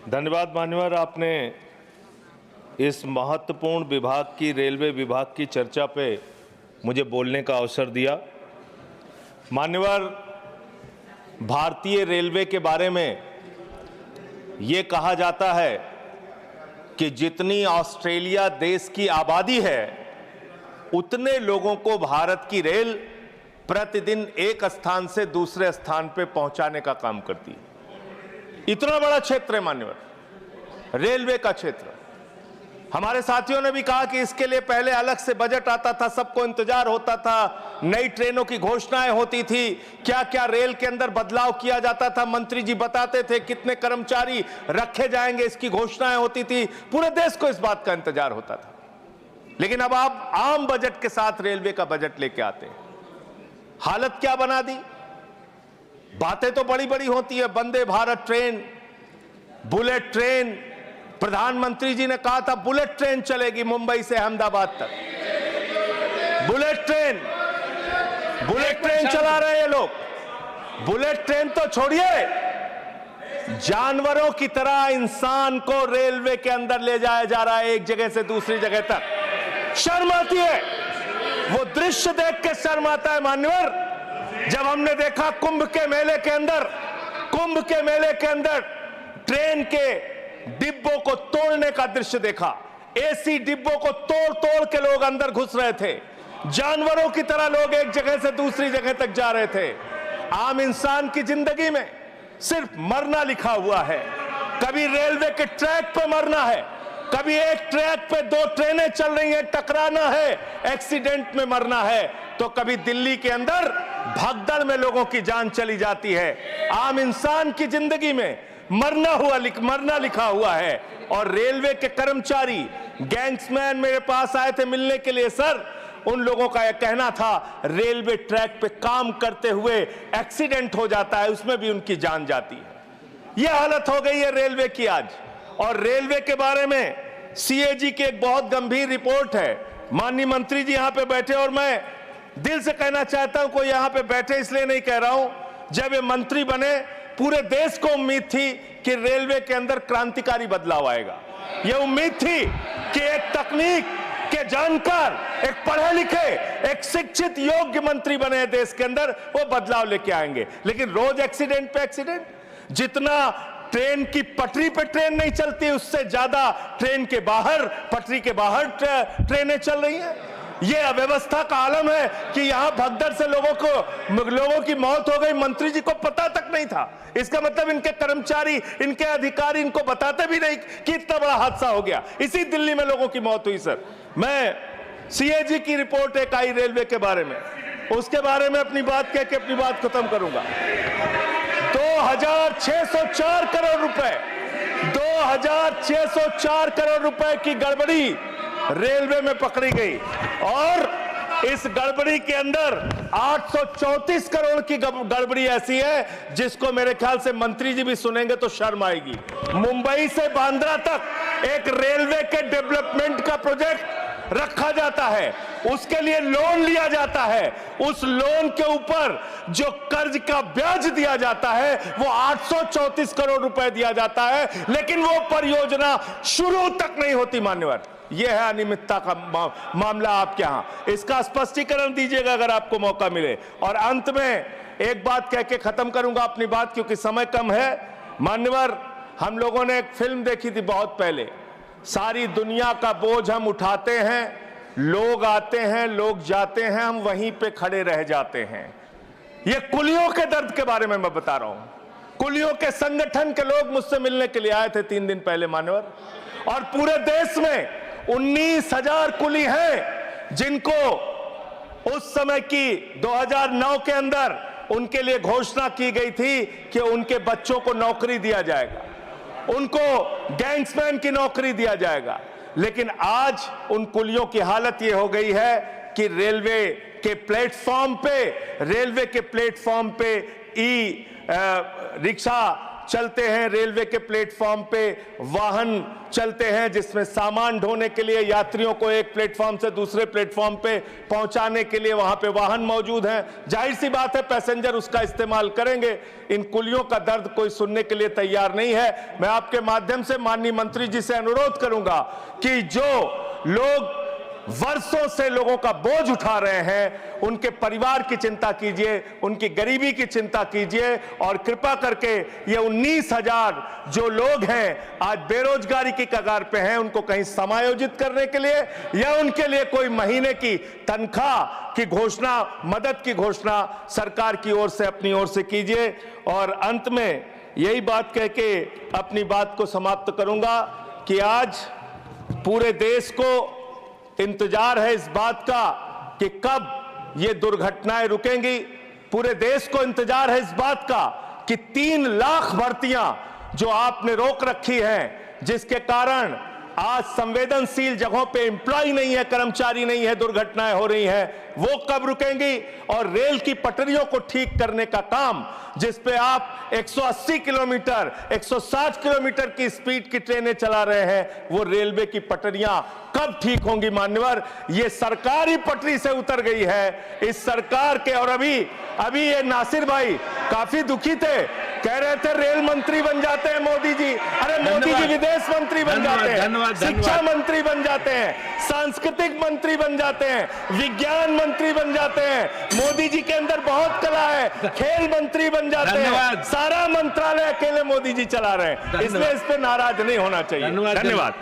धन्यवाद मान्यवर, आपने इस महत्वपूर्ण विभाग की, रेलवे विभाग की चर्चा पे मुझे बोलने का अवसर दिया। मान्यवर, भारतीय रेलवे के बारे में ये कहा जाता है कि जितनी ऑस्ट्रेलिया देश की आबादी है उतने लोगों को भारत की रेल प्रतिदिन एक स्थान से दूसरे स्थान पे पहुंचाने का काम करती है। इतना बड़ा क्षेत्र है मान्यवर, रेलवे का क्षेत्र। हमारे साथियों ने भी कहा कि इसके लिए पहले अलग से बजट आता था, सबको इंतजार होता था, नई ट्रेनों की घोषणाएं होती थी, क्या क्या रेल के अंदर बदलाव किया जाता था, मंत्री जी बताते थे कितने कर्मचारी रखे जाएंगे, इसकी घोषणाएं होती थी, पूरे देश को इस बात का इंतजार होता था। लेकिन अब आप आम बजट के साथ रेलवे का बजट लेके आते हैं, हालत क्या बना दी। बातें तो बड़ी बड़ी होती है, Vande Bharat train, bullet train, प्रधानमंत्री जी ने कहा था बुलेट ट्रेन चलेगी मुंबई से अहमदाबाद तक। बुलेट ट्रेन चला रहे हैं लोग। बुलेट ट्रेन तो छोड़िए, जानवरों की तरह इंसान को रेलवे के अंदर ले जाया जा रहा है, एक जगह से दूसरी जगह तक। शर्म आती है, वो दृश्य देख के शर्म आता है मान्यवर। जब हमने देखा कुंभ के मेले के अंदर ट्रेन के डिब्बों को तोड़ने का दृश्य देखा, एसी डिब्बों को तोड़ तोड़ के लोग अंदर घुस रहे थे, जानवरों की तरह लोग एक जगह से दूसरी जगह तक जा रहे थे। आम इंसान की जिंदगी में सिर्फ मरना लिखा हुआ है। कभी रेलवे के ट्रैक पर मरना है, कभी एक ट्रैक पे दो ट्रेनें चल रही हैं, टकराना है, एक्सीडेंट में मरना है, तो कभी दिल्ली के अंदर भगदड़ में लोगों की जान चली जाती है। आम इंसान की जिंदगी में मरना लिखा हुआ है। और रेलवे के कर्मचारी, गैंग्समैन मेरे पास आए थे मिलने के लिए। सर, उन लोगों का यह कहना था रेलवे ट्रैक पे काम करते हुए एक्सीडेंट हो जाता है, उसमें भी उनकी जान जाती है। यह हालत हो गई है रेलवे की आज। और रेलवे के बारे में सीएजी की एक बहुत गंभीर रिपोर्ट है। माननीय मंत्री जी यहां पे बैठे, और मैं दिल से कहना चाहता हूं, कोई यहां पे बैठे इसलिए नहीं कह रहा हूं, जब ये मंत्री बने पूरे देश को उम्मीद थी कि रेलवे के अंदर क्रांतिकारी बदलाव आएगा। ये उम्मीद थी कि एक तकनीक के जानकार, एक पढ़े लिखे, एक शिक्षित योग्य मंत्री बने देश के अंदर, वो बदलाव लेके आएंगे। लेकिन रोज एक्सीडेंट पे एक्सीडेंट। जितना ट्रेन की पटरी पे ट्रेन नहीं चलती, उससे ज्यादा ट्रेन के बाहर, पटरी के बाहर ट्रेनें चल रही हैं। यह अव्यवस्था का आलम है कि यहां भगदड़ से लोगों की मौत हो गई, मंत्री जी को पता तक नहीं था। इसका मतलब इनके कर्मचारी, इनके अधिकारी इनको बताते भी नहीं कि इतना बड़ा हादसा हो गया। इसी दिल्ली में लोगों की मौत हुई। सर, मैं सीएजी की रिपोर्ट एक आई रेलवे के बारे में, उसके बारे में अपनी बात कह के अपनी बात खत्म करूंगा। 2604 करोड़ रुपए, 2604 करोड़ रुपए की गड़बड़ी रेलवे में पकड़ी गई। और इस गड़बड़ी के अंदर 834 करोड़ की गड़बड़ी ऐसी है जिसको मेरे ख्याल से मंत्री जी भी सुनेंगे तो शर्म आएगी। मुंबई से बांद्रा तक एक रेलवे के डेवलपमेंट का प्रोजेक्ट रखा जाता है, उसके लिए लोन लिया जाता है, उस लोन के ऊपर जो कर्ज का ब्याज दिया जाता है वो 834 करोड़ रुपए दिया जाता है, लेकिन वो परियोजना शुरू तक नहीं होती। मान्यवर, यह है अनियमितता का मामला आपके यहां। इसका स्पष्टीकरण दीजिएगा अगर आपको मौका मिले। और अंत में एक बात कह के खत्म करूंगा अपनी बात, क्योंकि समय कम है। मान्यवर, हम लोगों ने एक फिल्म देखी थी बहुत पहले, सारी दुनिया का बोझ हम उठाते हैं, लोग आते हैं, लोग जाते हैं, हम वहीं पे खड़े रह जाते हैं। ये कुलियों के दर्द के बारे में मैं बता रहा हूं। कुलियों के संगठन के लोग मुझसे मिलने के लिए आए थे 3 दिन पहले मान्यवर, और पूरे देश में 19,000 कुली हैं जिनको उस समय की 2009 के अंदर उनके लिए घोषणा की गई थी कि उनके बच्चों को नौकरी दिया जाएगा, उनको गैंग्समैन की नौकरी दिया जाएगा। लेकिन आज उन कुलियों की हालत यह हो गई है कि रेलवे के प्लेटफॉर्म पे ई रिक्शा चलते हैं, रेलवे के प्लेटफॉर्म पे वाहन चलते हैं जिसमें सामान ढोने के लिए यात्रियों को एक प्लेटफॉर्म से दूसरे प्लेटफॉर्म पे पहुंचाने के लिए वहां पे वाहन मौजूद हैं। जाहिर सी बात है पैसेंजर उसका इस्तेमाल करेंगे। इन कुलियों का दर्द कोई सुनने के लिए तैयार नहीं है। मैं आपके माध्यम से माननीय मंत्री जी से अनुरोध करूंगा कि जो लोग वर्षों से लोगों का बोझ उठा रहे हैं, उनके परिवार की चिंता कीजिए, उनकी गरीबी की चिंता कीजिए और कृपा करके ये 19,000 जो लोग हैं आज बेरोजगारी की कगार पे हैं, उनको कहीं समायोजित करने के लिए या उनके लिए कोई महीने की तनख्वाह की घोषणा, मदद की घोषणा सरकार की ओर से अपनी ओर से कीजिए। और अंत में यही बात कह के अपनी बात को समाप्त करूंगा कि आज पूरे देश को इंतजार है इस बात का कि कब ये दुर्घटनाएं रुकेंगी। पूरे देश को इंतजार है इस बात का कि 3 लाख भर्तियां जो आपने रोक रखी हैं, जिसके कारण आज संवेदनशील जगहों पे एम्प्लॉय नहीं है, कर्मचारी नहीं है, दुर्घटनाएं हो रही हैं, वो कब रुकेंगी। और रेल की पटरियों को ठीक करने का काम जिस पे आप 180 किलोमीटर 160 किलोमीटर की स्पीड की ट्रेनें चला रहे हैं, वो रेलवे की पटरियां कब ठीक होंगी मान्यवर। ये सरकार ही पटरी से उतर गई है इस सरकार के। और अभी ये नासिर भाई काफी दुखी थे, कह रहे थे रेल मंत्री बन जाते हैं मोदी जी। अरे मोदी जी विदेश मंत्री बन जाते हैं, शिक्षा मंत्री बन जाते हैं, सांस्कृतिक मंत्री बन जाते हैं, विज्ञान मंत्री बन जाते हैं। मोदी जी के अंदर बहुत कला है, खेल मंत्री बन जाते हैं। सारा मंत्रालय अकेले मोदी जी चला रहे हैं, इसलिए इस पे नाराज नहीं होना चाहिए। धन्यवाद।